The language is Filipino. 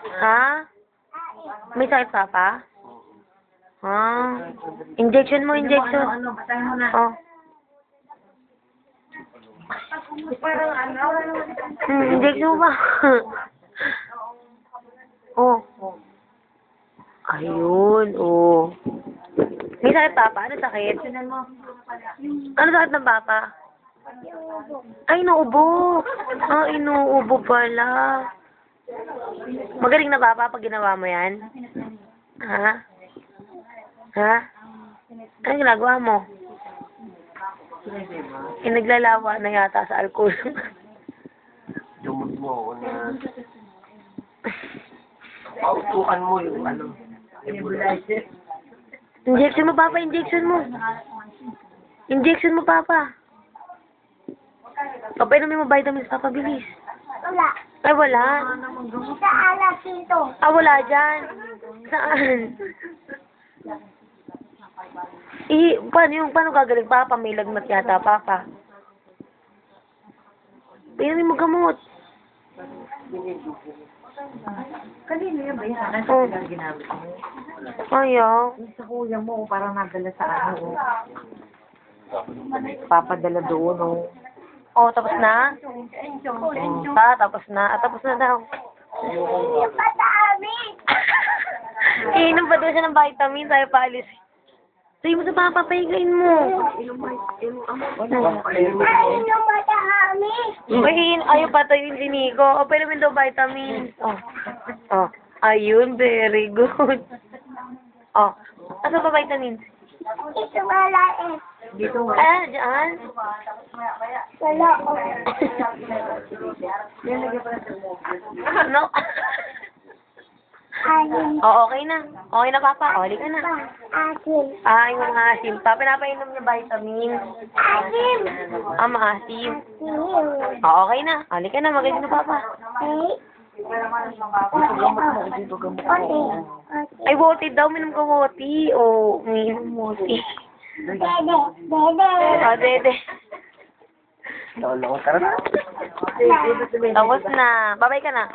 Ha? May sakit pa pa? Ha? Injection mo, injection. Oh. Injection mo ba? Oh. Ayun, oh. May sakit pa pa? Ano sakit? Ano sakit ng papa? Ay, inuubo. Ah, inuubo pala. Magaling na papa pag ginawa mo yan? Ha? Ha? Ano ginagawa mo? Naglalawa na yata sa alcohol. Dumot mo ako na... Pautukan mo yung ano. Injection mo, papa. Injection mo. Injection mo, papa. O, painumin mo vitamins, papa. Bilis. Wala. Ay, wala. Sa alas dito. Ah, wala dyan. Saan? Paano gagaling, papa? May lagnat yata, papa. Painumin mo gamot. Kanino yan ba yan? Ano Oh. sila ginamit mo? Ayaw. Yung sa kuya mo, parang nadala sa ano. Papadala doon, oh. Oh, tapos na? Tapos na. Tapos na daw. Yung patami. Iinom pa daw siya ng vitamin, tayo paalis. Sabi mo sa papa, pahigain mo. Ay, yung matami. Ayaw pa tayo yung dinigo. O, pero may daw vitamin. Oh. Oh. Ayun, very good. Oh. Ano pa vitamins? Ito wala eh. Dito, Ah, dyan. Wala oh. Ano? Anim. Oh, okay na. Okay na, papa. O, halika na. Asim. Ah, yung maasim pa. Pinapainom niya vitamin. Asim. Ah, maasim. Asim. Oh, okay na. Halika na, magaling na, papa. Okay. dito gamot Okay. Ay, wote daw. Minom ka wote. O, minom wote. Dede. Dede. Ah, dede. Lolo, tara na. Tapos na. Babay ka na.